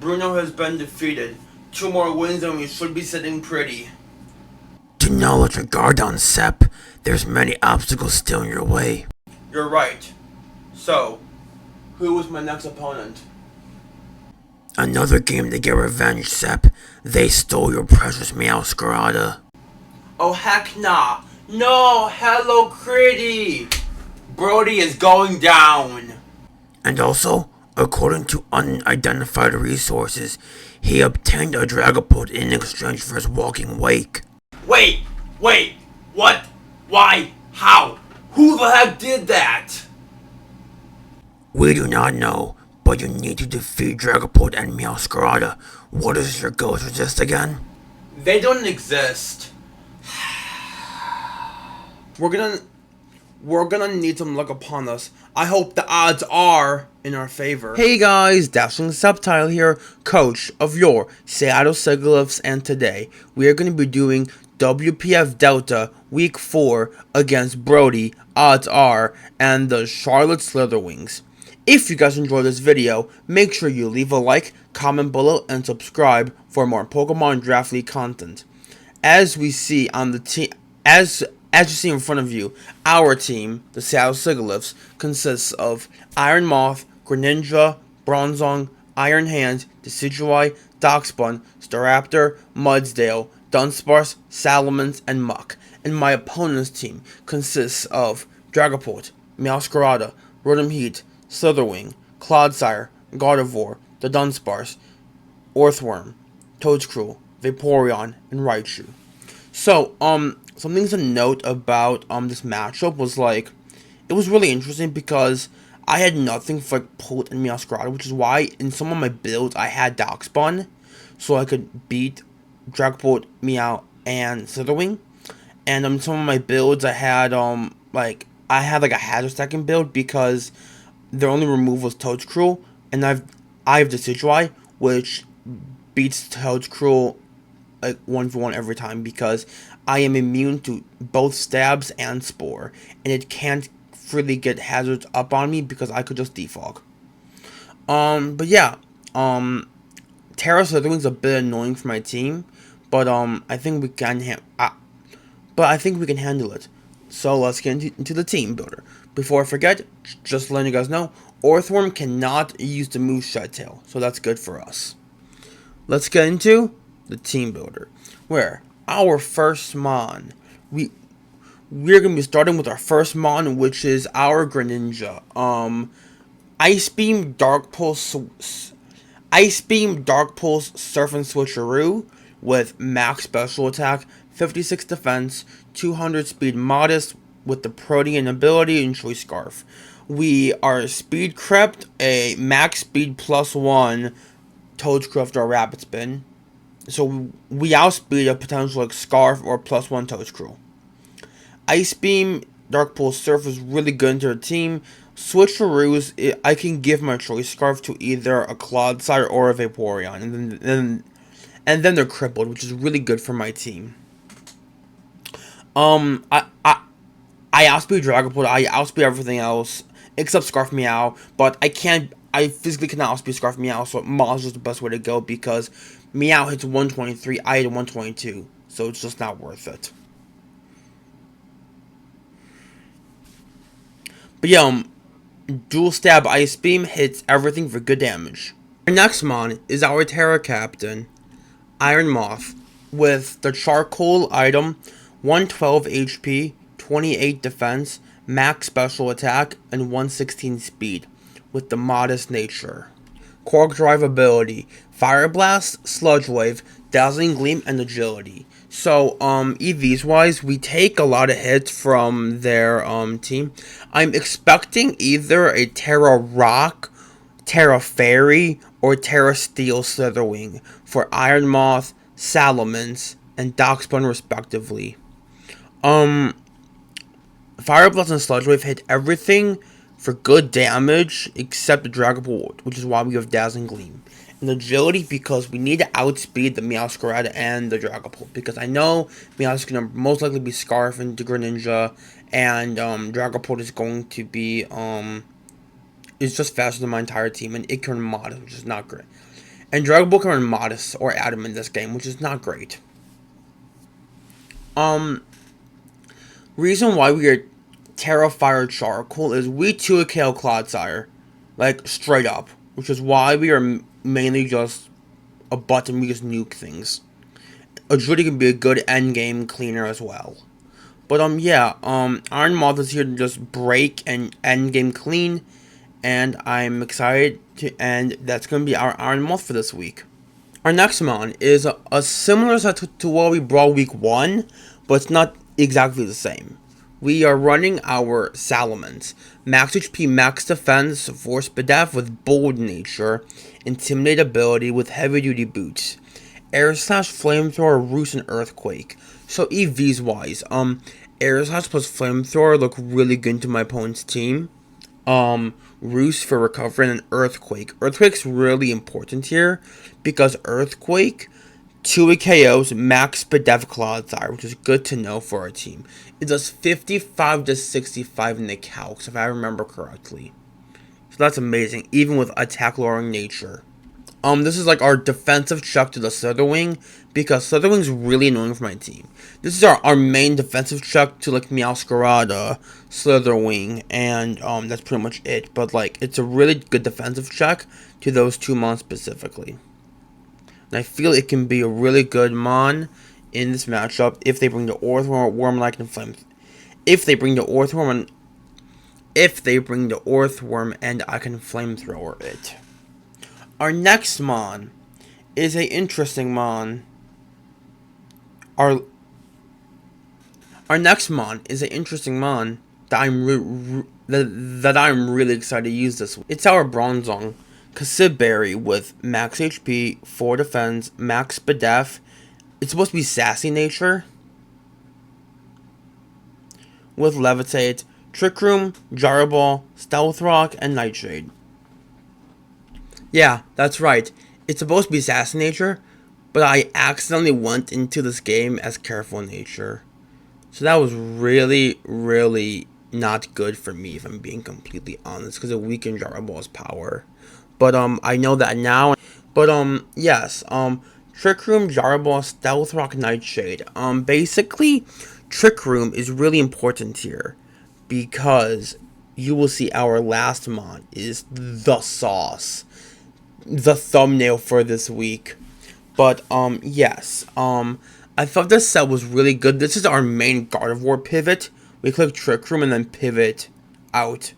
Bruno has been defeated. 2 more wins and we should be sitting pretty. Do not let your guard down, Sep. There's many obstacles still in your way. You're right. So, who is my next opponent? Another game to get revenge, Sep. They stole your precious Meowscarada. Oh heck nah. No, Hello Kitty! Brody is going down. And also, according to unidentified resources, he obtained a Dragapult in exchange for his walking wake. Wait! What? Why? How? Who the heck did that? We do not know, but you need to defeat Dragapult and Meowscarada. What is your go to this again? They don't exist. We're gonna need some luck upon us. I hope the odds are in our favor. Hey guys, Dashing Subtitle here, coach of your Seattle Sigilyphs, and today we are going to be doing WPF Delta Week 4 against Brody, odds are, and the Charlotte Slitherwings. If you guys enjoyed this video, make sure you leave a like, comment below, and subscribe for more Pokemon Draft League content. As we see on the team, as you see in front of you, our team, the Seattle Sigilyphs, consists of Iron Moth, Greninja, Bronzong, Iron Hand, Decidueye, Darkspun, Staraptor, Mudsdale, Dunsparce, Salamence, and Muck. And my opponent's team consists of Dragapult, Meowscarada, Rotom Heat, Slitherwing, Clodsire, Gardevoir, the Dunsparce, Orthworm, Toedscruel, Vaporeon, and Raichu. So, something to note about this matchup was it was really interesting because I had nothing for Pult and Meowscarada, which is why in some of my builds I had Darkspun, so I could beat Dragapult, Meow, and Slitherwing. And some of my builds I had a hazard stacking build because their only remove was Toedscruel, and I have Decidueye, which beats Toedscruel 1v1 every time because I am immune to both stabs and spore, and it can't freely get hazards up on me because I could just defog. But yeah, Terra Slitherwing's a bit annoying for my team, but I think we can handle it. So let's get into the team builder. Before I forget, just letting you guys know, Orthworm cannot use the move Shed Tail, so that's good for us. Let's get into the team builder, where our first mon, we're gonna be starting with our first mon, which is our Greninja. Ice Beam, Dark Pulse, Surf and Switcheroo with max special attack, 56 defense, 200 speed modest with the Protean ability and Choice Scarf. We are speed crept, a max speed +1 Toedscruel after a Rapid Spin. So we outspeed a potential Scarf or +1 Toedscruel. Ice Beam, Dark Pulse, Surf is really good into the team. Switcheroos, I can give my Choice Scarf to either a Clodsire or a Vaporeon, and then they're crippled, which is really good for my team. I outspeed Dragapult, I outspeed everything else except Scarf Meow, but I physically cannot outspeed Scarf Meow, so Moz is the best way to go because Meow hits 123, I hit 122, so it's just not worth it. But yeah, Dual Stab Ice Beam hits everything for good damage. Our next mon is our Terra Captain, Iron Moth, with the Charcoal item, 112 HP, 28 defense, max special attack, and 116 speed, with the modest nature. Quark Drive ability, Fire Blast, Sludge Wave, Dazzling Gleam, and Agility. So, EVs wise, we take a lot of hits from their team. I'm expecting either a Terra Rock, Terra Fairy, or Terra Steel Slitherwing for Iron Moth, Salamence, and Darkspun respectively. Fire Blast and Sludge Wave hit everything for good damage except the Dragapult, which is why we have Dazzling Gleam. And Agility because we need to outspeed the Meowscarada and the Dragapult, because I know Meow's is going to most likely be Scarf into Greninja, and Dragapult is going to be, it's just faster than my entire team, and it can mod, which is not great. And Dragon Ball can run Modest or Adam in this game, which is not great. Reason why we are Terrafire Charcoal is we 2 KO Clodsire. Like, straight up. Which is why we are mainly just a button, we just nuke things. Agility can be a good endgame cleaner as well. But, yeah, Iron Moth is here to just break and endgame clean. And I'm excited and that's going to be our Iron Moth for this week. Our next mon is a similar set to what we brought week 1, but it's not exactly the same. We are running our Salamence. Max HP, max defense, force BDF with bold nature, intimidate ability with heavy duty boots, air slash, flamethrower, roost, and earthquake. So EVs wise, air slash plus flamethrower look really good to my opponent's team. Roost for recovery and an earthquake. Earthquake's really important here because earthquake 2 KOs max BDF Clodsire, which is good to know for our team. It does 55 to 65 in the calcs, if I remember correctly. So that's amazing, even with attack lowering nature. This is like our defensive check to the Slitherwing, because Slitherwing's really annoying for my team. This is our main defensive check to like Meowscarada, Slitherwing, and that's pretty much it. But like, it's a really good defensive check to those 2 mons specifically. And I feel it can be a really good mon in this matchup if they bring the Orthworm or Wormlike and Flame. If they bring the Orthworm and I can flamethrower it. Our next mon is a interesting mon. Our next mon is an interesting mon that I'm really excited to use this week. It's our Bronzong Cassibberry with max HP, 4 defense, max BDF. It's supposed to be sassy nature with Levitate, Trick Room, Gyro Ball, Stealth Rock, and Nightshade. Yeah, that's right. It's supposed to be sassy nature, but I accidentally went into this game as careful nature. So that was really, really not good for me, if I'm being completely honest, because it weakened Gyro Ball's power. But I know that now. But yes, Trick Room, Gyro Ball, Stealth Rock, Nightshade. Basically, Trick Room is really important here because you will see our last mon is the sauce, the thumbnail for this week. But yes, I thought this set was really good. This is our main Gardevoir pivot. We click Trick Room and then pivot out,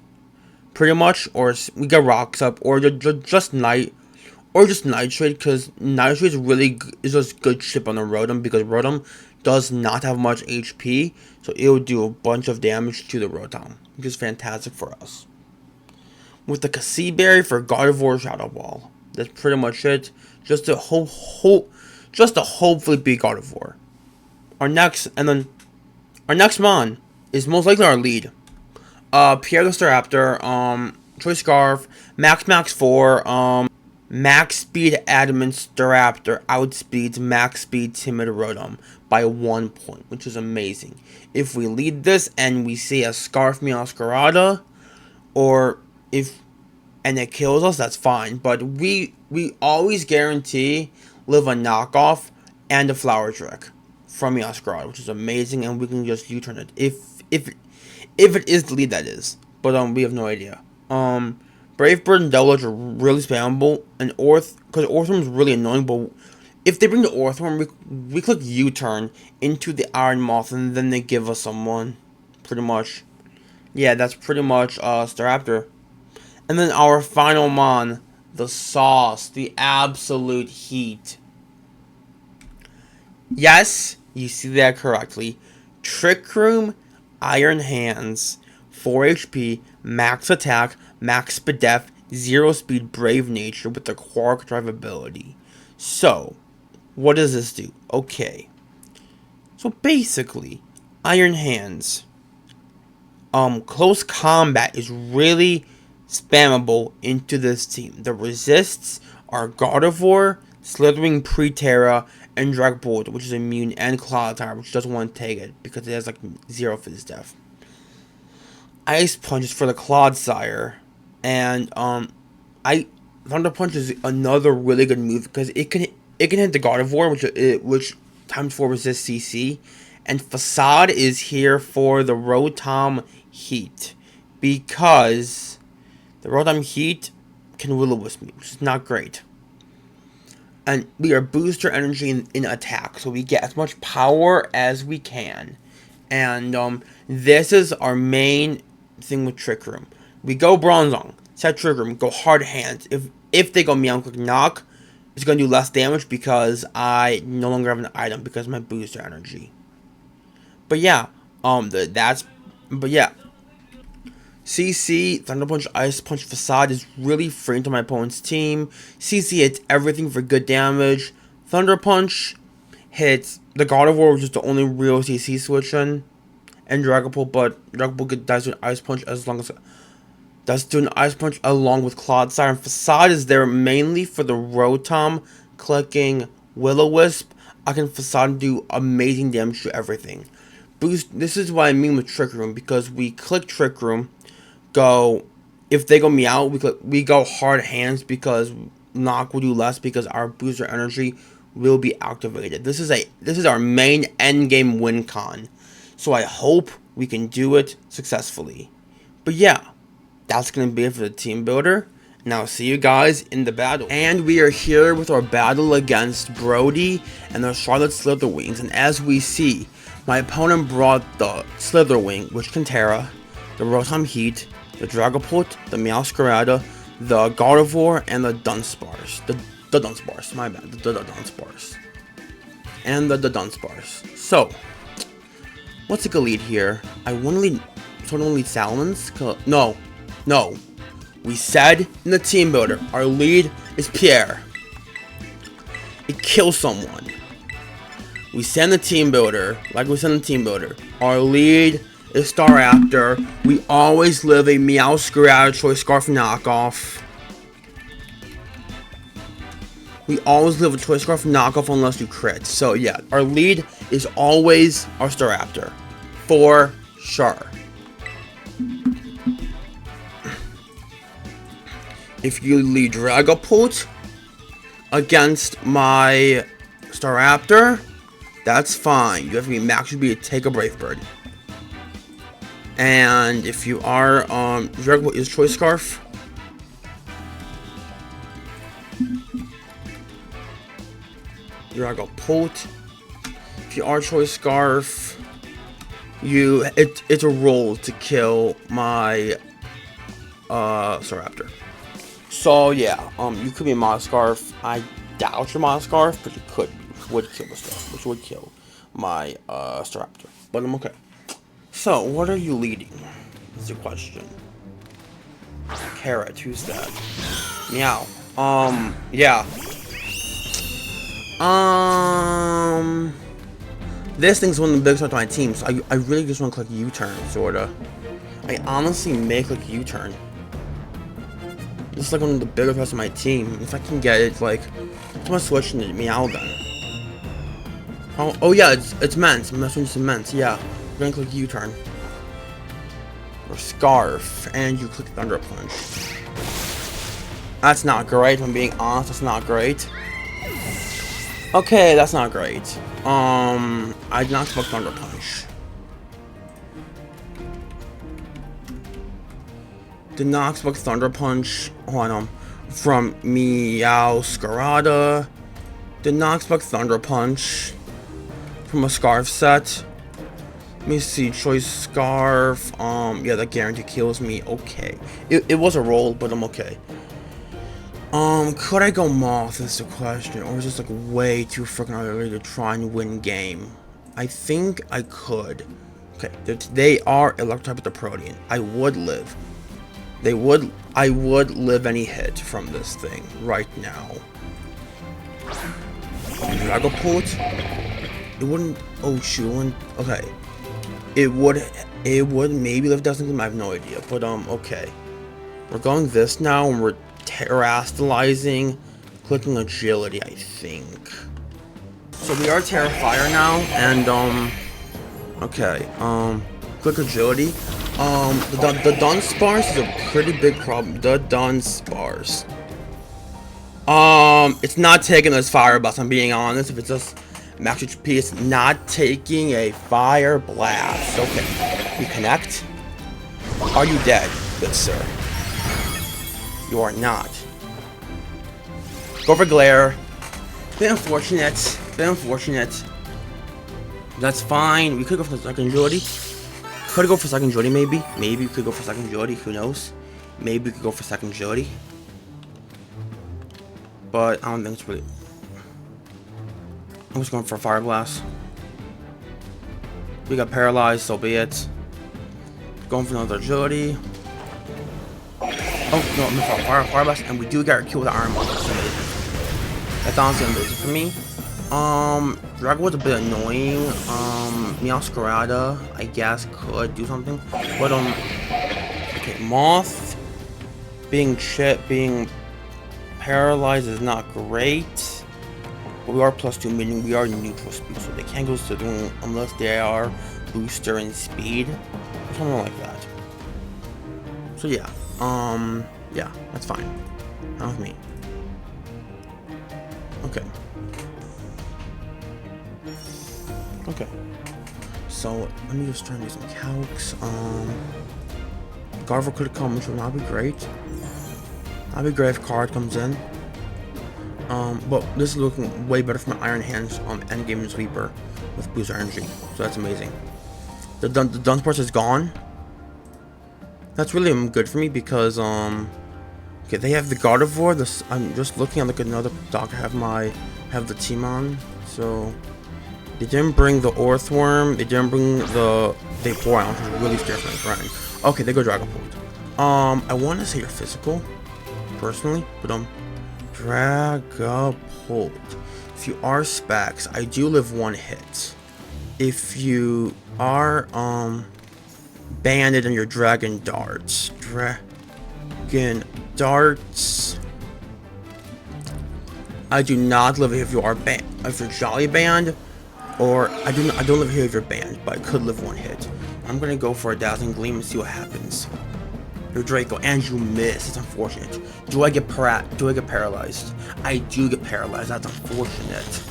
pretty much, or we get Rocks Up, or just Nightshade, because Nightshade is just good ship on the Rotom, because Rotom does not have much HP, so it will do a bunch of damage to the Rotom, which is fantastic for us. With the Cassibberry for Gardevoir Shadow Ball. That's pretty much it. Just to hopefully beat Gardevoir. Our next mon is most likely our lead. Pierre the Staraptor, Choice Scarf, Max 4, Max Speed Adamant Staraptor outspeeds Max Speed Timid Rotom by 1 point, which is amazing. If we lead this and we see a Scarf Meowscarada, and it kills us, that's fine. But we always guarantee live a knockoff and a Flower Trick from Meowscarada, which is amazing, and we can just U-turn it if it is the lead, that is. But we have no idea. Brave Bird and Double Edge are really spammable, and because Orthworm is really annoying. But if they bring the Orthworm, we click U-turn into the Iron Moth, and then they give us someone. Pretty much, yeah, that's pretty much Staraptor. And then our final mon, the sauce, the absolute heat. Yes, you see that correctly. Trick Room, Iron Hands, 4 HP, max attack, max BDF, 0 speed, brave nature with the Quark Drive ability. So, what does this do? Okay. So basically, Iron Hands. Close combat is really spammable into this team. The resists are Gardevoir, Slithering, Pre-Terra, and Dragbolt, which is immune, and Clodsire, which doesn't want to take it because it has like 0 Fizz Def. Ice Punch is for the Clodsire, and Thunder Punch is another really good move because it can hit the Gardevoir, which times 4 resists CC, and Facade is here for the Rotom Heat because the Rotom Heat can Will-O-Wisp me, which is not great. And we are booster energy in attack, so we get as much power as we can. And this is our main thing with Trick Room. We go Bronzong, set Trick Room, go Hard Hands. If they go Meow Click Knock, it's going to do less damage because I no longer have an item because of my booster energy. But yeah, CC, Thunder Punch, Ice Punch, Facade is really free into my opponent's team. CC hits everything for good damage. Thunder Punch hits the Gardevoir, which is the only real CC switch in. And Dragapult, but Dragapult does do an Ice Punch along with Clodsire. And Facade is there mainly for the Rotom clicking Will-O-Wisp. I can Facade do amazing damage to everything. This is what I mean with Trick Room, because we click Trick Room, if they go Meow, we go Hard Hands because Knock will do less because our booster energy will be activated. This is our main end game win con. So I hope we can do it successfully. But yeah, that's going to be it for the team builder. And I'll see you guys in the battle. And we are here with our battle against Brody and the Charlotte Slitherwings. And as we see, my opponent brought the Slitherwing, which can Terra, the Rotom Heat, the Dragapult, the Meowscarada, the Gardevoir, and the Dunsparce. The Dunsparce, my bad. The Dunsparce. And the Dunsparce. So, what's a good lead here? I want to lead Salamence? No. We said in the team builder, our lead is Pierre. It kills someone. We send the team builder, our lead is Staraptor. We always live a Meowscarada Choice Scarf knockoff. Unless you crit. So yeah, our lead is always our Staraptor. For sure. If you lead Dragapult against my Staraptor, that's fine. You have to be max should be a take a Brave Bird. And if you are Dragapult is Choice Scarf. Dragapult. If you are Choice Scarf, it's a roll to kill my Staraptor. So yeah, you could be a Monoscarf. I doubt you're Monoscarf, but you would kill the Staraptor, which would kill my Staraptor. But I'm okay. So what are you leading? Is the question. Carrot, who's that? Meow. Yeah. This thing's one of the biggest parts of my team, so I really just want to click U-turn, sorta. I honestly may click U-turn. This is like one of the bigger parts of my team. If I can get it, like, I'm gonna switch to Meow then. Oh yeah, it's Mence. I'm switching to Mence. Yeah, we're gonna click U-turn or Scarf, and you click Thunder Punch. That's not great. If I'm being honest, that's not great. Okay, that's not great. I did not expect Thunder Punch. Did not expect Thunder Punch from Meowscarada. Did not expect Thunder Punch from a Scarf set. Let me see, Choice Scarf. Yeah, that guarantee kills me. Okay. It was a roll, but I'm okay. Could I go Moth is the question, or is this like way too freaking early to try and win game? I think I could. Okay, they are Electric with the Protean. I would live. I would live any hit from this thing right now. Dragapult? It wouldn't. Oh shoot! Okay. It would maybe live down something. I have no idea. But okay. We're going this now, and we're terastallizing, clicking agility. I think. So we are Terrafire now, and okay. Click agility. The Dunsparce is a pretty big problem. The Dunsparce. It's not taking this fire blast, I'm being honest. If it's just max HP, it's not taking a fire blast. Okay. We connect. Are you dead, good sir? You are not. Go for glare. Bit unfortunate. Bit unfortunate. That's fine. We could go for second agility. Could go for second agility, maybe. Maybe we could go for second agility. Who knows? Maybe we could go for second agility. But I don't think it's really. I'm just going for a fire blast. We got paralyzed, so be it. Going for another agility. Oh no, I'm going for a fire blast, and we do get our kill with the iron ball. That's amazing. That's honestly amazing for me. Dragon was a bit annoying. Meowscarada, I guess, could do something. But, okay, Moth being paralyzed is not great. But we are +2, meaning we are neutral speed, so they can't go to doing unless they are booster in speed. Or something like that. So, yeah. Yeah, that's fine. Not with me. Okay. Okay. So let me just try and do some calcs. Garver could come, which would not be great. That'd be great if card comes in. But this is looking way better for my Iron Hands on Endgame Sweeper with booster energy. So that's amazing. The Dunsparce is gone. That's really good for me because okay, they have the Gardevoir. I'm just looking at like another dock. I have the Timon. So they didn't bring the Orthworm. They didn't bring the Vaporeon, which is really scary for my friend. Okay, they go Dragapult. I want to say you're physical, personally, but Dragapult. If you are Specs, I do live 1 hit. If you are Banded and your Dragon Darts. Dragon Darts. I do not live here if you are if you're Jolly Band, or I don't live here if you're banned, but I could live 1 hit. I'm gonna go for a Dazzling Gleam and see what happens. You're Draco, and you miss. It's unfortunate. Do I get paralyzed? I do get paralyzed. That's unfortunate.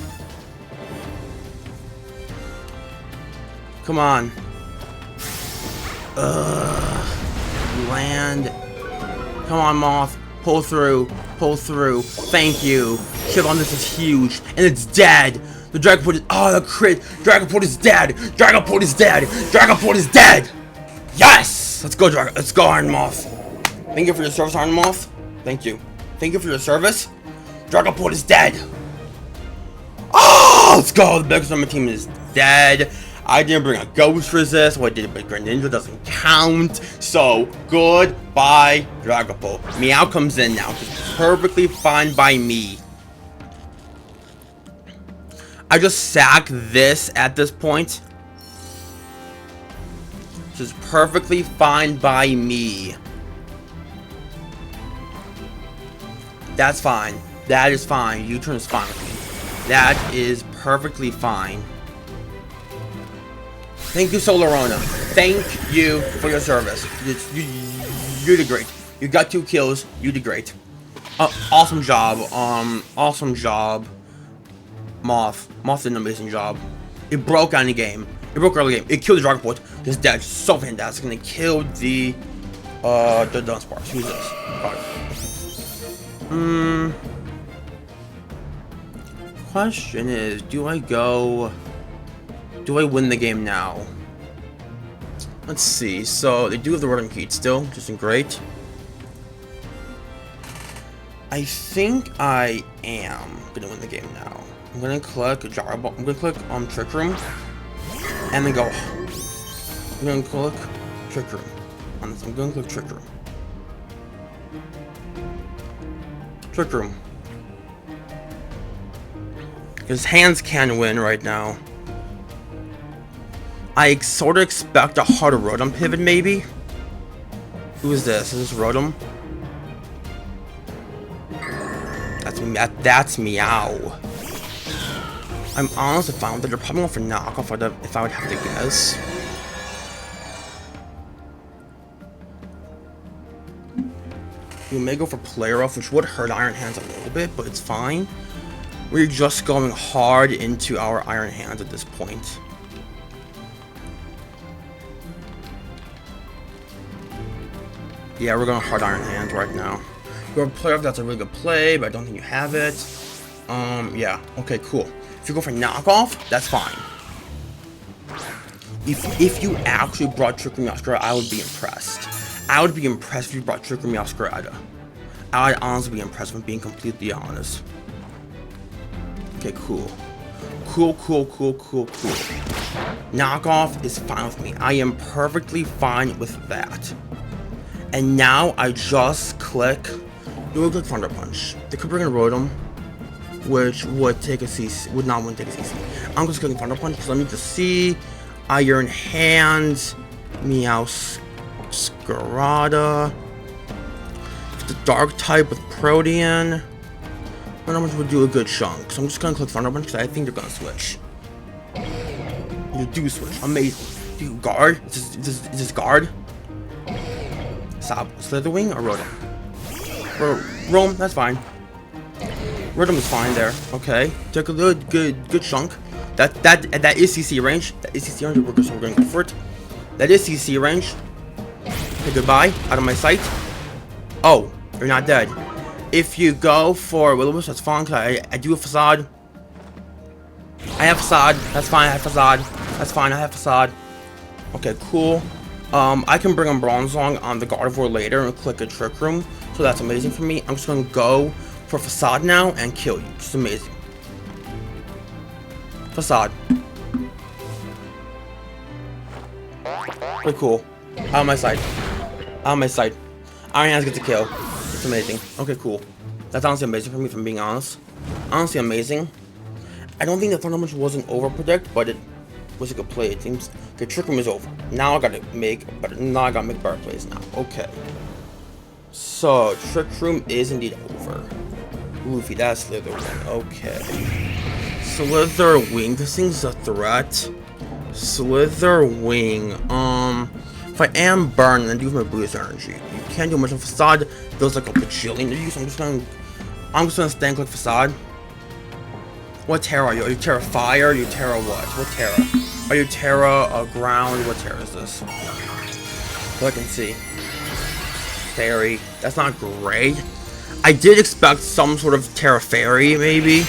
Come on. Land. Come on, Moth. Pull through. Pull through. Thank you. Chivon, this is huge. And it's dead. The Dragapult is. Oh, the crit. Dragapult is dead. Dragapult is dead. Dragapult is dead. Yes! Let's go, Let's go, Iron Moth. Thank you for your service, Iron Moth. Thank you. Thank you for your service. Dragapult is dead. Oh, let's go. The biggest on my team is dead. I didn't bring a Ghost Resist. What I did, but Greninja doesn't count. So, goodbye, Dragapult. Meow comes in now, which is perfectly fine by me. I just sack this at this point. Which is perfectly fine by me. That's fine. That is fine. U-turn is fine with me. That is perfectly fine. Thank you, Solarona. Thank you for your service. You did great. You got 2 kills. You did great. Awesome job. Awesome job. Moth did an amazing job. It broke on the game. It broke early game. It killed the Dragapult. It's dead. So fantastic. And it killed the Dunsparce. Who's this? Question is, do I win the game now? Let's see. So they do have the Rotom Heat still, which isn't great. I think I am gonna win the game now. I'm gonna click Jaraball. I'm gonna click Trick Room, and then go. I'm gonna click Trick Room. I'm gonna click Trick Room. Trick Room. Because hands can win right now. I sort of expect a harder Rotom pivot, maybe. Who is this? Is this Rotom? That's Meow. I'm honestly fine with it. They're probably going for knockoff if I would have to guess. We may go for player off, which would hurt Iron Hands a little bit, but it's fine. We're just going hard into our Iron Hands at this point. Yeah, we're going hard Iron Hands right now. Go for player off, that's a really good play, but I don't think you have it. Yeah, okay, cool. If you go for knockoff, that's fine. If you actually brought Trick Room Masquerade, I would be impressed. I would be impressed if you brought Trick Room Masquerade. I would honestly be impressed with being completely honest. Okay, cool. Cool. Knockoff is fine with me. I am perfectly fine with that. And now I just click, do a good Thunder Punch. They could bring in Rotom, which would take a CC, would not want to take a CC. I'm just clicking Thunder Punch because I need to see Iron Hands, Meowscarada. If the Dark type with Protean, Thunder Punch would do a good chunk. So I'm just gonna click Thunder Punch because I think they're gonna switch. You do switch, amazing. Do you guard? Is this guard? Slitherwing or Rotom? Roam, that's fine. Rotom is fine there. Okay, took a good chunk. That is CC range. That is CC range. We're going to go for it. That is CC range. Okay, goodbye. Out of my sight. Oh, you're not dead. If you go for Will-O-Wisp, that's fine. Cause I do have Facade. I have Facade. That's fine. I have Facade. That's fine. I have Facade. Okay, cool. I can bring a Bronzong on the Gardevoir later and click a Trick Room, so that's amazing for me. I'm just gonna go for Facade now and kill you. Just amazing. Facade. Pretty cool. Out of my sight. Out of my sight. Iron Hands gets a kill. It's amazing. Okay, cool. That's honestly amazing for me, if I'm being honest. Honestly amazing. I don't think the Thunder Punch wasn't over predict, but it was a good play. It seems the Trick Room is over. Now I gotta make better plays now. Okay. So Trick Room is indeed over. Luffy, that's Slitherwing. Okay. Slitherwing. This thing's a threat. Slitherwing. If I am burned, then do my Boost Energy. You can't do much on Facade. Does like a bajillion to you, so I'm just gonna stand click Facade. What Terra are you? Are you Terra Fire? Are you Terra what? What Terra? Are you Terra Ground? What Terra is this? So I can see. Fairy. That's not great. I did expect some sort of Terra Fairy, maybe.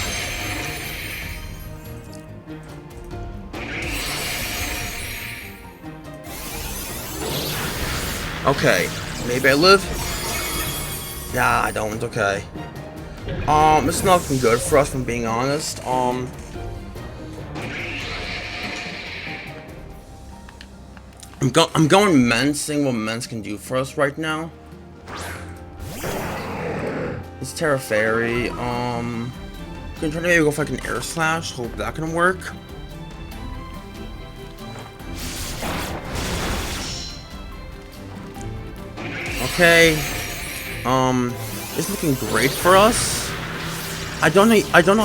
Okay. Maybe I live? Nah, I don't. Okay. It's not looking good for us, from being honest. I'm going Men's, seeing what Men's can do for us right now. It's Terra Fairy. Gonna try to maybe go for like an Air Slash. Hope that can work. Okay. It's looking great for us. I don't know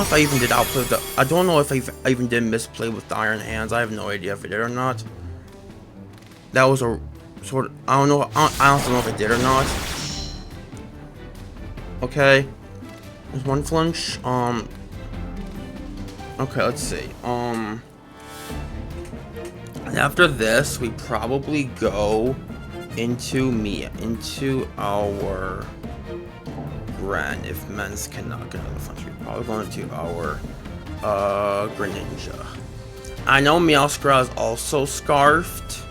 if I even did outplay the. I don't know if I even did misplay with the Iron Hands. I have no idea if I did or not. That was a sort of. I don't know. I don't know if I did or not. Okay. There's one flinch. Okay, let's see. And after this, we probably go into our Gren if Men's cannot get another flinch. We're probably going into our Greninja. I know Meowscarada is also scarfed,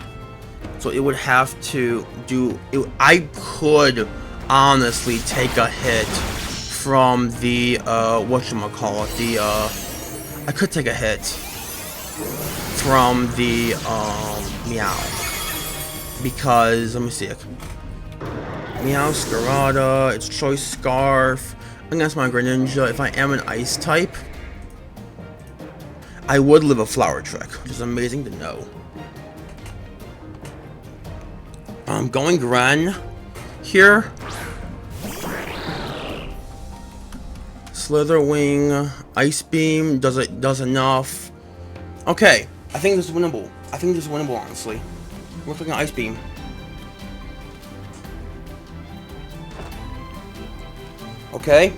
so it would have to do it. I could honestly take a hit from the whatchamacallit, I could take a hit from the Meow, because let me see it. Meowscarada, it's Choice Scarf against my Greninja. If I am an Ice type, I would live a Flower Trick, which is amazing to know. I'm going Gren here. Slitherwing, Ice Beam does enough. Okay, I think this is winnable. I think this is winnable, honestly. We're looking at Ice Beam. Okay?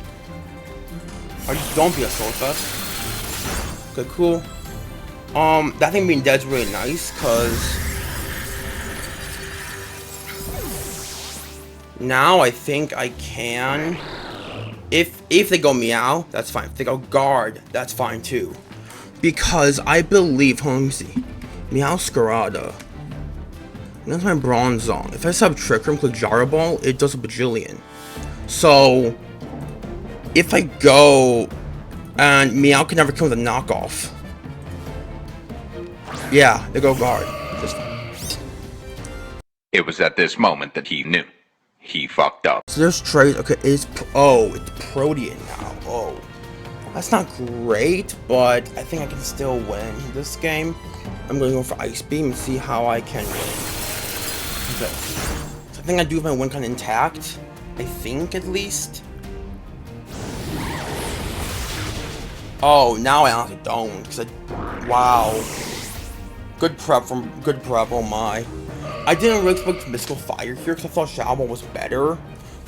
Don't be a soul fest. Okay, cool. That thing being dead is really nice, cause now I think I can. If they go meow, that's fine. If they go guard, that's fine too. Because I believe, hold on, let me see. Meow Scarada. That's my bronze zone. If I sub Trick Room, click Jara Ball, it does a bajillion. So if I go and Meow can never kill with a knockoff. Yeah, they go guard. Just fine. It was at this moment that he knew. He fucked up. So there's trade. Okay, it's Protean now. Oh, that's not great, but I think I can still win this game. I'm going to go for Ice Beam and see how I can win. Okay, so I think I do have my win kind of intact. I think at least. Oh, now I honestly don't. Cause wow, good prep. Oh my. I didn't really expect Mystical Fire here because I thought Shadow was better.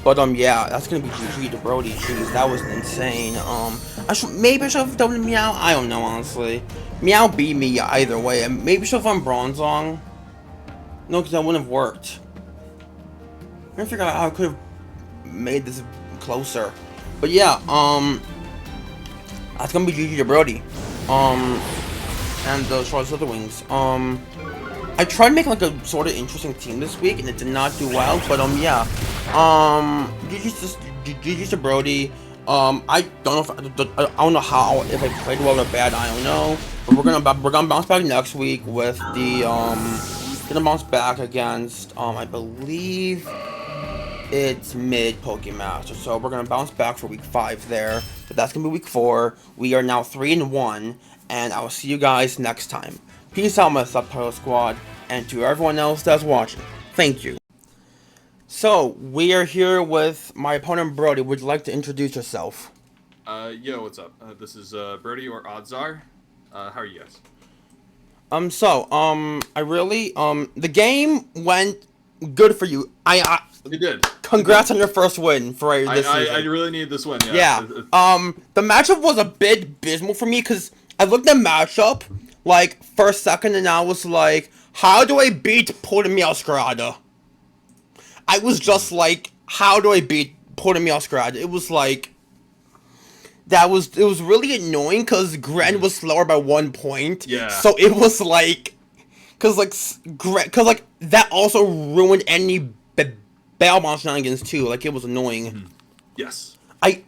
But yeah, that's gonna be GG to Brody. Jeez, that was insane. Maybe I should have done Meow. I don't know, honestly. Meow beat me either way. And maybe should have done Bronzong. No, because that wouldn't have worked. I'm trying to figure out how I could have made this closer. But yeah, that's gonna be GG to Brody. And the Charlotte Slitherwings. I tried to make like a sort of interesting team this week, and it did not do well. But yeah, GG's to Brody. I don't know if I don't know how, if I played well or bad. I don't know. But we're gonna bounce back next week with the gonna bounce back against I believe it's mid Pokemaster. So we're gonna bounce back for week 5 there. But that's gonna be week 4. We are now 3-1, and I will see you guys next time. Peace out, my Subtitle Squad, and to everyone else that's watching, thank you. So, we are here with my opponent, Brody. Would you like to introduce yourself? Yo, what's up? This is, Brody, or Oddsar. How are you guys? I really, the game went good for you. You did. Congrats on your first win for this season. I really need this win, yeah. The matchup was a bit abysmal for me, because I looked at the matchup, like, for a second, and I was like, how do I beat Meowscarada? I was just like, how do I beat Meowscarada? It was like, it was really annoying, because Gren was slower by 1 point. Yeah. So it was like, because that also ruined any Balmont shenanigans too. Like, it was annoying. Mm-hmm. Yes. I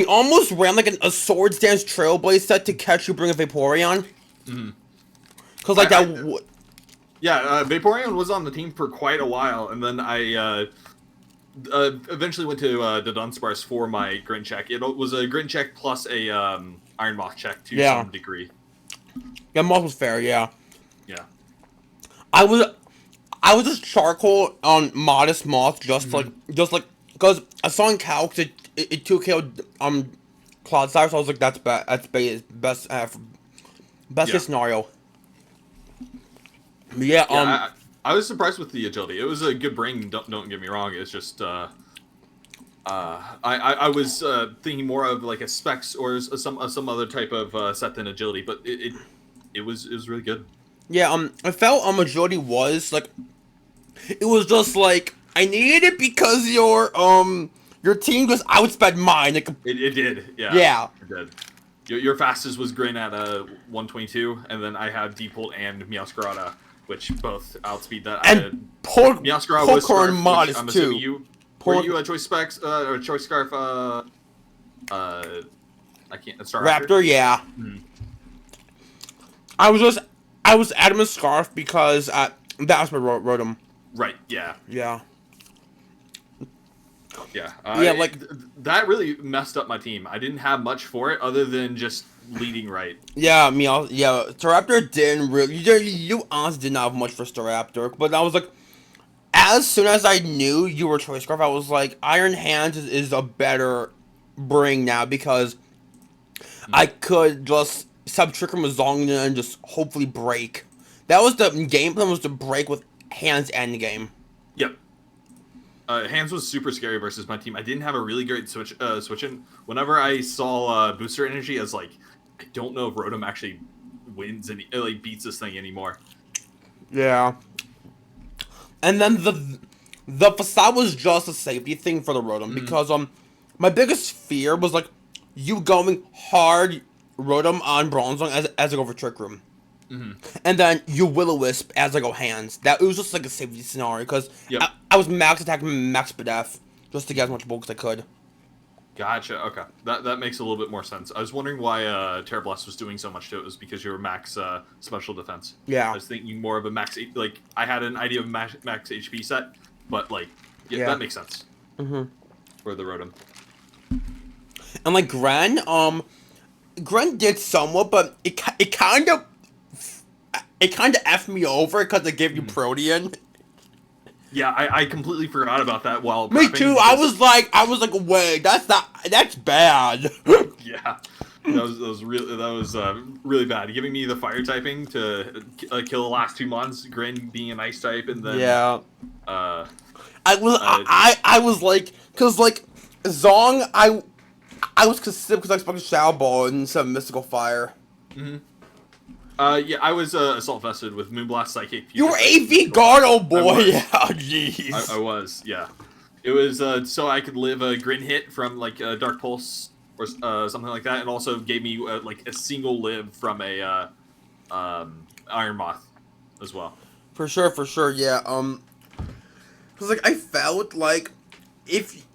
almost ran like a Swords Dance Trailblaze set to catch you bring a Vaporeon. Mm-hmm. Cause like Vaporeon was on the team for quite a while, and then I eventually went to the Dunsparce for my Grin check. It was a Grin check plus a Iron Moth check to some degree. Yeah, Moth was fair. Yeah. Yeah. I was just charcoal on Modest Moth, just like because I saw in Calc it 2KO'd Clodsire, so I was like, that's best case scenario. Yeah, I was surprised with the agility. It was a good brain. Don't get me wrong. It's just I was thinking more of like a Specs or some other type of set than agility, but it was really good. Yeah, I felt agility was like, it was just like I needed it because your team just outsped mine. Like, it did. Yeah. Yeah. It did. Your fastest was Grin at 122, and then I had Deepult and Meowscarada, which both outspeed that. And Meowscarada was Scarf, Modest I'm too. You were you a Choice Specs or Choice Scarf? I can't. Star Raptor, yeah. Hmm. I was adamant Scarf because that was my Rotom. Right. Yeah. Yeah. Yeah. That really messed up my team. I didn't have much for it other than just leading right. Yeah, Staraptor didn't really. You honestly did not have much for Staraptor, but I was like, as soon as I knew you were Choice Scarf, I was like, Iron Hands is a better bring now because I could just sub-trick him with Zongna and just hopefully break. That was the game plan, was to break with Hands end game. Yep. Hands was super scary versus my team. I didn't have a really great switch-in. Whenever I saw booster energy, I was like, I don't know if Rotom actually wins and like beats this thing anymore. Yeah. And then the facade was just a safety thing for the Rotom because my biggest fear was like you going hard Rotom on Bronzong as I go for Trick Room. And then you Will-O-Wisp as I go Hands. That it was just like a safety scenario because I was max attacking max Spadef just to get as much bulk as I could. Gotcha. Okay, that makes a little bit more sense. I was wondering why Terra Blast was doing so much to it. It was because you were max special defense. Yeah. I was thinking more of a max. Like I had an idea of max HP set, but like that makes sense. For the Rotom. And like Gren did somewhat, but it kind of effed me over because it gave you Protean. Yeah, I completely forgot about that while Me prepping too. because- I was like, wait, that's bad. Yeah, that was really bad. Giving me the fire typing to kill the last 2 months, Grin being an ice type, and then I was like, cause like Zong, I was considered because I expected Shadow Ball instead of Mystical Fire. Yeah, I was assault vested with Moonblast Psychic. You were AV guard, oh boy. Yeah, jeez. I was, yeah. It was so I could live a Grin hit from like a Dark Pulse or something like that, and also gave me like a single live from a Iron Moth as well. For sure, yeah. Cause like I felt like if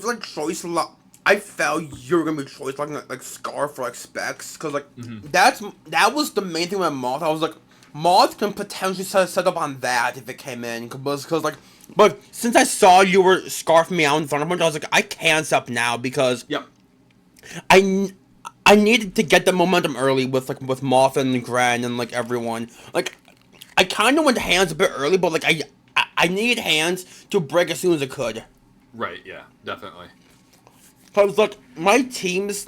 like choice lock, I felt you were gonna be choice like Scarf or like Specs, cause like that was the main thing with Moth. I was like, Moth can potentially set up on that if it came in, cause like, but since I saw you were Scarf me out in front of him, I was like, I can't stop now because I needed to get the momentum early with Moth and Gran and like everyone. Like I kind of went Hands a bit early, but like I needed Hands to break as soon as I could. Right. Yeah. Definitely. Cause like my team was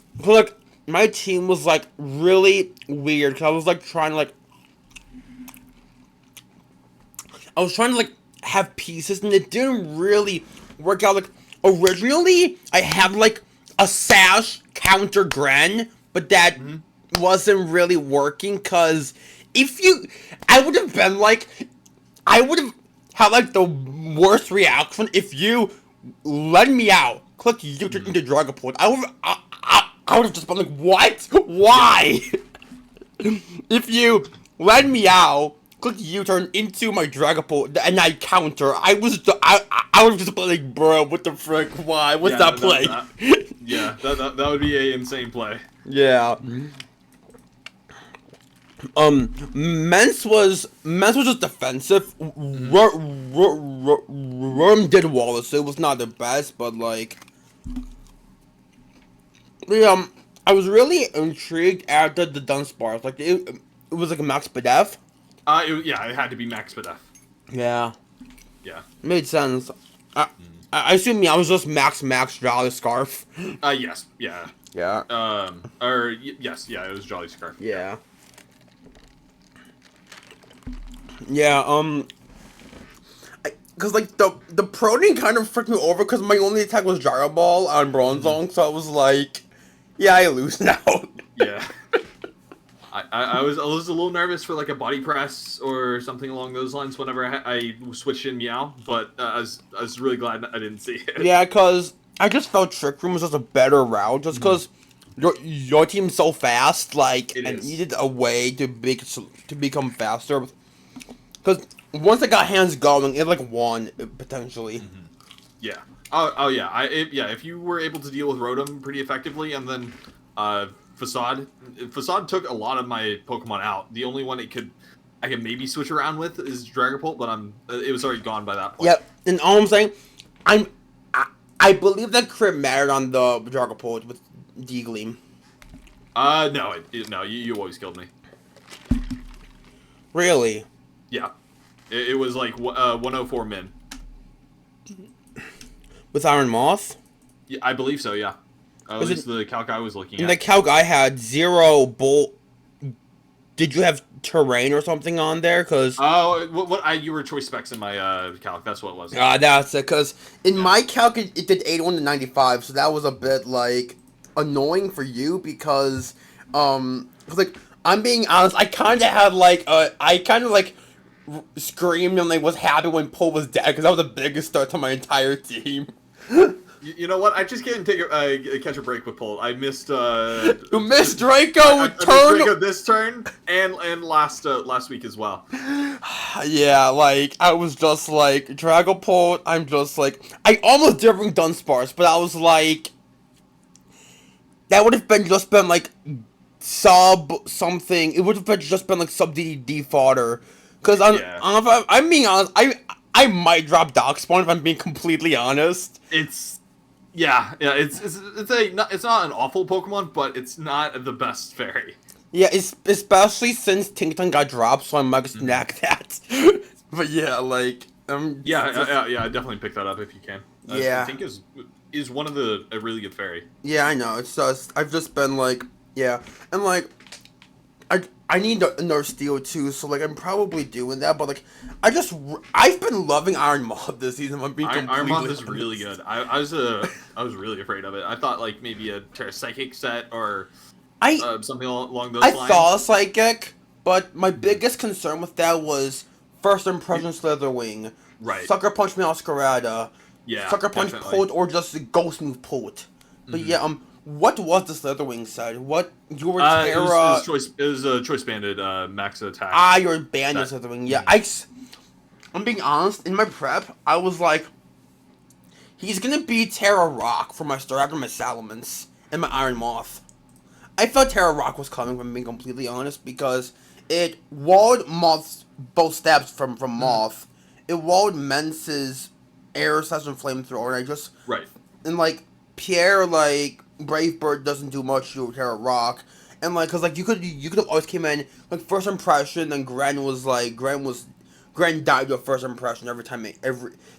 like really weird. Cause I was like trying to like have pieces, and it didn't really work out. Like originally, I had like a Sash counter Gren, but that wasn't really working. Cause I would have had like the worst reaction if you let me out. Click U-turn into Dragapult. I would have just been like, what? Why? If you let me out, click U-turn into my Dragapult, and I counter, I would have just been like, bro, what the frick? Why? What's that play? That would be a insane play. Yeah. Mence was just defensive. Worm did Wallace, so it was not the best, but like, I was really intrigued at the Dunsparce. Like it was like a Max Spadef. It had to be Max Spadef. Yeah. Yeah. Made sense. I assume I was just Max Jolly Scarf. Yes. Yeah. Yeah. Yes. Yeah. It was Jolly Scarf. Yeah. Yeah, cause like the Protean kind of fricked me over because my only attack was Gyro Ball on Bronzong, so I was like, yeah, I lose now. Yeah. I was a little nervous for like a body press or something along those lines whenever I switched in Meow, but I was really glad I didn't see it. Yeah, cause I just felt Trick Room was just a better route, just cause your team's so fast, like, and needed a way to become faster. Because once I got Hands going, it like won potentially. Yeah. Oh yeah. If you were able to deal with Rotom pretty effectively, and then Facade took a lot of my Pokemon out. The only one I could maybe switch around with is Dragapult, but it was already gone by that point. Yep. And all I'm saying, I believe that crit mattered on the Dragapult with D-Gleam. No, you always killed me. Really? Yeah, it was like 104 min. With Iron Moth? Yeah, I believe so. Yeah, at least the calc I was looking at. The calc I had 0 bolt did you have terrain or something on there? Cause Oh, you were choice specs in my calc. That's what it was. that's it. Cause in my calc it did 81 to 95, so that was a bit like annoying for you because 'cause, like I'm being honest, I kind of had like I kind of like screamed and like was happy when Poe was dead because that was the biggest start to my entire team. You know what? I just can't catch a break with Pole. I missed. You missed Draco I turn. missed Draco this turn and last week as well. Yeah, like I was just like Dragapult. I'm just like I almost did bring Dunsparce, but I was like that would have been just been like sub something. It would have been just been like sub DDD fodder. Cause I'm being honest, I might drop Darkspawn if I'm being completely honest. It's not an awful Pokemon, but it's not the best fairy. Yeah, especially since Tinkaton got dropped, so I might just snack that. But yeah, like I definitely pick that up if you can. Yeah, I think is one of a really good fairy. Yeah, I know. It's just I've just been like and like I need another steel too, so like I'm probably doing that. But like I've been loving Iron Moth this season. I'm being Iron Moth is really good. I was really afraid of it. I thought like maybe a Terra Psychic set or something along those lines. I thought a Psychic, but my biggest concern with that was first impression Slitherwing. Right. Sucker Punch Meowscarada. Yeah. Sucker Punch Pult or just Ghost Move Pult. But yeah, what was the Slitherwing side? What you were Terra? It was a choice banded max attack. You're banded Slitherwing. Yeah, I'm being honest. In my prep, I was like, he's gonna be Terra Rock for my start after my Salamence and my Iron Moth. I thought Terra Rock was coming, if I'm being completely honest, because it walled Moth's both stabs from Moth. It walled Mence's Air Slash and Flamethrower, and I just and like Pierre like Brave Bird doesn't do much to Terra Rock, and like cause like you could have always came in like first impression, then Gren died to a first impression every time.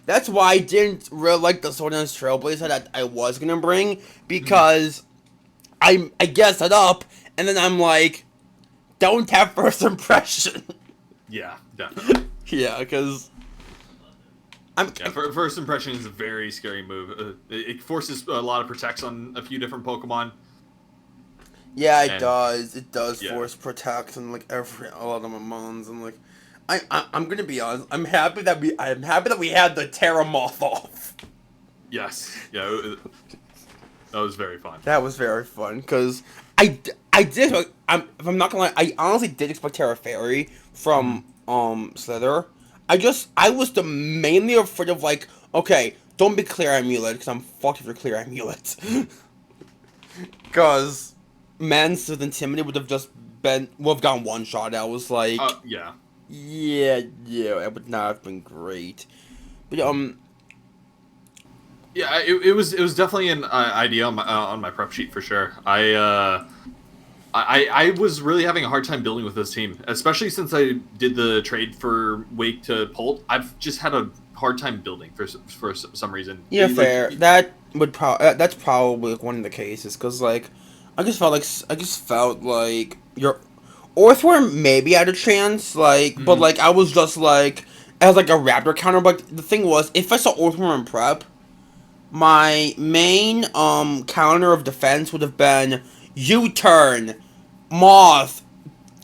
That's why I didn't really like the Sword and Trailblazer that I was gonna bring because I guessed it up, and then I'm like, don't have first impression. Yeah, definitely. Yeah, because first impression is a very scary move. It forces a lot of protects on a few different Pokemon. Yeah, it does. It does force protect and like a lot of my mons and like I'm gonna be honest. I'm happy that we had the Terra Moth off. Yes. Yeah. That was very fun. That was very fun because I did. If I'm not gonna lie, I honestly did expect Terra Fairy from Slither. I was mainly afraid of like, okay, don't be Clear Amulet because I'm fucked if you're Clear Amulet. Because Mance with Intimidate would have gone one shot. I was like, yeah, it would not have been great. But yeah, it was definitely an idea on my prep sheet for sure. I was really having a hard time building with this team, especially since I did the trade for Wake to Pult. I've just had a hard time building for some reason. Yeah, fair. That's probably one of the cases because like I just felt like your Orthworm maybe had a chance, like, but like I was just like as like a Raptor counter. But the thing was, if I saw Orthworm in prep, my main counter of defense would have been U-turn, Moth,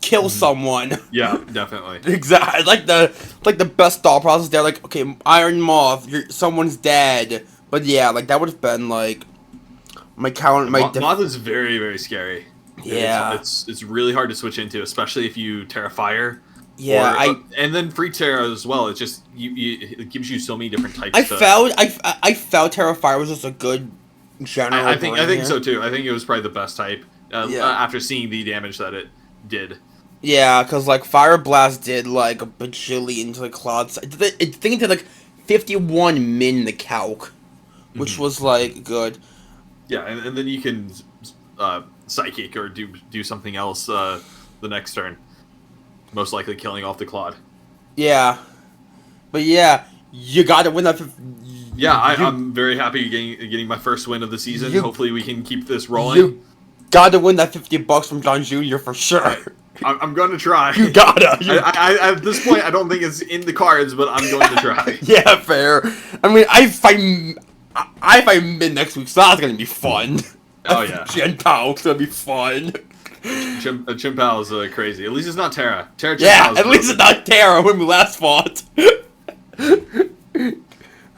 kill someone. Yeah, definitely. Exactly. Like the best thought process there. Like, okay, Iron Moth, someone's dead. But yeah, like that would have been like my counter. Moth is very, very scary. Yeah, it's really hard to switch into, especially if you Terra Fire. Yeah, and then free Terra as well. It's just it gives you so many different types. I felt Terra Fire was just a good general. I think so too. I think it was probably the best type after seeing the damage that it did. Yeah, because like Fire Blast did like a bajillion into the Clods. I think it did like 51 min in the calc, which was like good. Yeah, and then you can Psychic or do something else the next turn. Most likely killing off the Claude. Yeah. But yeah, you gotta win that. I'm very happy getting my first win of the season. Hopefully we can keep this rolling. You gotta win that $50 from John Jr. for sure. I'm going to try. You gotta. At this point, I don't think it's in the cards, but I'm going to try. Yeah, fair. I mean, I fight mid next week, so that's gonna be fun. Oh yeah, Chien-Pao, it's gonna be fun. Chien-Pao is crazy. At least it's not Terra. Yeah, at least it's not Terra when we last fought.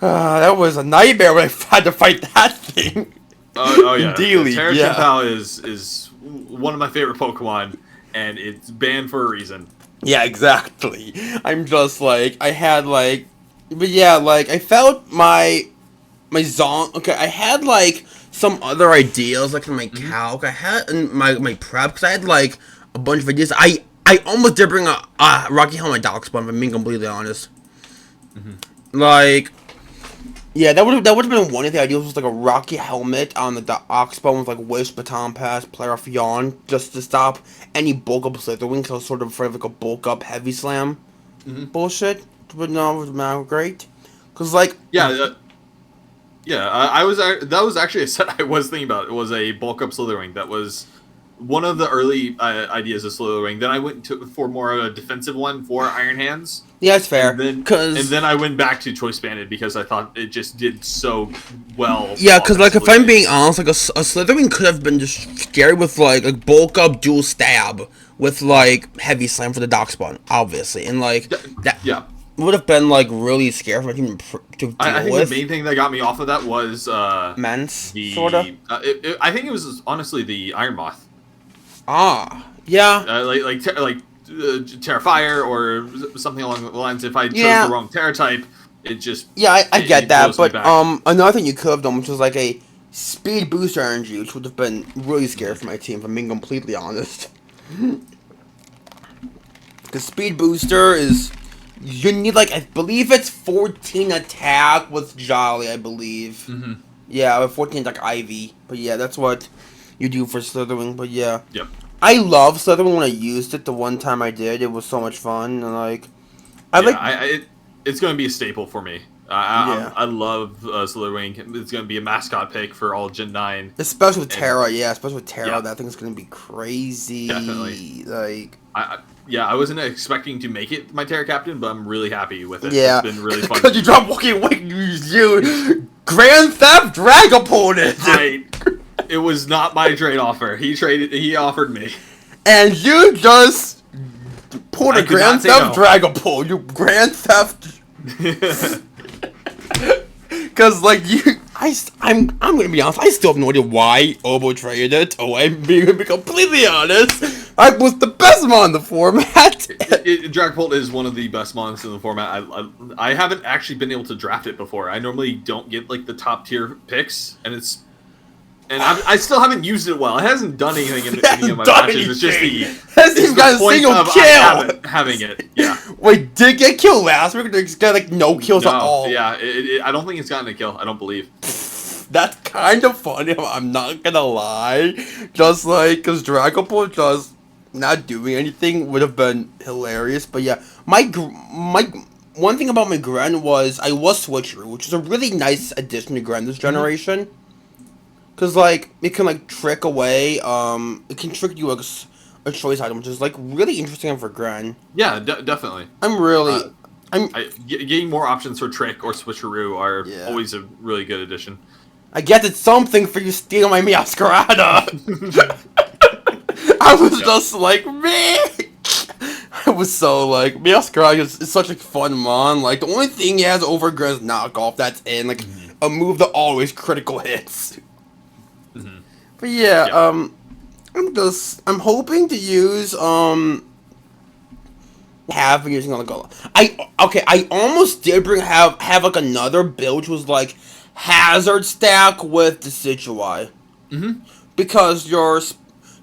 That was a nightmare when I had to fight that thing. Oh yeah, Daily, Terra yeah. Chien-Pao is one of my favorite Pokemon, and it's banned for a reason. Yeah, exactly. I'm just like, I had like, but yeah, like, I felt my okay, I had like some other ideas, like in my calc, I had in my prep, because I had like a bunch of ideas. I almost did bring a Rocky Helmet Darkspawn, if I'm being completely honest. Like, yeah, that would have been one of the ideas, was like a Rocky Helmet on the Darkspawn with like Wish, Baton Pass, Player Off Yawn, just to stop any bulk up Slitherwing, because I was sort of afraid of like a bulk up Heavy Slam bullshit. But no, it was not great. Because like, Yeah, I was that was actually a set I was thinking about. It was a bulk up Slitherwing. That was one of the early ideas of Slitherwing. Then I went for more of a defensive one for Iron Hands. yeah, it's fair. And then I went back to Choice Banded because I thought it just did so well. Yeah, because like if I'm being honest, like a Slitherwing could have been just scary with like bulk up dual stab with like Heavy Slam for the Darkspawn, obviously, and like that. Yeah. Would have been like really scary for my team to deal I think with. the main thing that got me off of that was Mence, sorta. I think it was honestly the Iron Moth. Ah, yeah. Like Terra Fire or something along the lines. If I chose the wrong Terra type, it just I get that, but blows me back. another thing you could have done, which was like a speed booster energy, which would have been really scary for my team, if I'm being completely honest. Because speed booster is, you need like, I believe it's 14 attack with Jolly, I believe. Yeah, with 14 attack Ivy. But yeah, that's what you do for Slitherwing. But yeah. Yep. I love Slitherwing when I used it the one time I did. It was so much fun. And like, it's going to be a staple for me. I love Slitherwing. It's going to be a mascot pick for all Gen 9. Especially with Terra, especially with Terra, that thing's going to be crazy. Definitely. Like, I wasn't expecting to make it my Terra Captain, but I'm really happy with it. Yeah. It's been really fun. Because you dropped Walking Wake, you Grand Theft Dragapult it! It was not my trade offer. He offered me. And you just pulled a Grand Theft Dragapult. You Grand Theft... Because, like, I'm gonna be honest, I still have no idea why Obo traded it. Oh, I'm being completely honest. I was the best mon in the format. Dragapult is one of the best mons in the format. I haven't actually been able to draft it before. I normally don't get, like, the top tier picks, and I still haven't used it well. It hasn't done anything in any of my matches. It's just the point of I having it. Yeah. Wait, did it get killed last week? It's got like no kills at all. Yeah, I don't think it's gotten a kill. I don't believe. That's kind of funny. I'm not gonna lie. Just like, because Dragapult just not doing anything would have been hilarious. But yeah, my one thing about my Gren was I was Switcheroo, which is a really nice addition to Gren this generation. Because, like, it can, like, trick away, it can trick you a choice item, which is, like, really interesting for Gren. Yeah, definitely. I'm really... getting more options for Trick or Switcheroo are always a really good addition. I guess it's something for you stealing my Meowscarada! I was just like, man! I was so, like, Meowscarada is such a fun mon. Like, the only thing he has over Gren's knockoff that's in, like, a move that always critical hits. But yeah, I'm hoping to use, have been using on the goal. I almost did have like another build which was like Hazard stack with Decidueye. Because your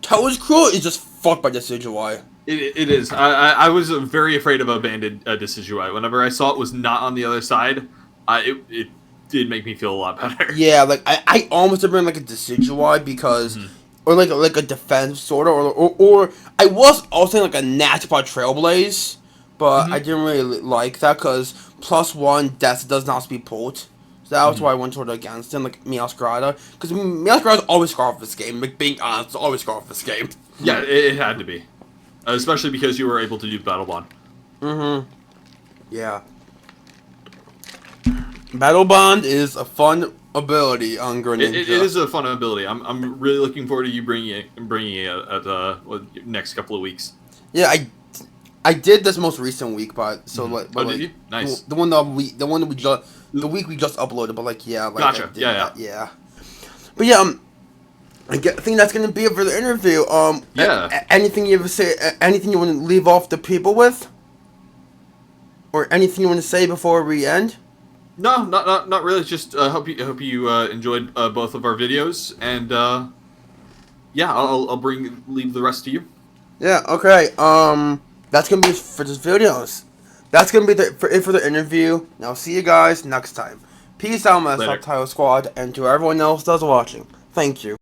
Toedscruel is just fucked by Decidueye. It is. I was very afraid of a banded Decidueye. Whenever I saw it was not on the other side, it did make me feel a lot better. Yeah, like I almost did bring like a Decidueye because, or like a defense sort of, or I was also like a Natpod Trailblaze, but I didn't really like that because +1 Death does not speed Pult. So that was why I went sort of against him, like Meowscarada, because Meowscarada's always scar off this game. Like being honest, it's always scar off this game. Yeah, it had to be. especially because you were able to do Battle Bond. Mm-hmm. Yeah. Battle Bond is a fun ability on Greninja. It is a fun ability. I'm really looking forward to you bringing it at next couple of weeks. Yeah, I did this most recent week, but Did you? Nice. The week we just uploaded, but like yeah, like Gotcha. I did yeah. But yeah, I think that's gonna be it for the interview. Anything you ever say? Anything you want to leave off the people with, or anything you want to say before we end? No, not really. Just hope you enjoyed both of our videos, and yeah, I'll leave the rest to you. Yeah. Okay. That's gonna be it for this videos. That's gonna be it for the interview. Now see you guys next time. Peace out, my Later. Subtitle Squad, and to everyone else that's watching. Thank you.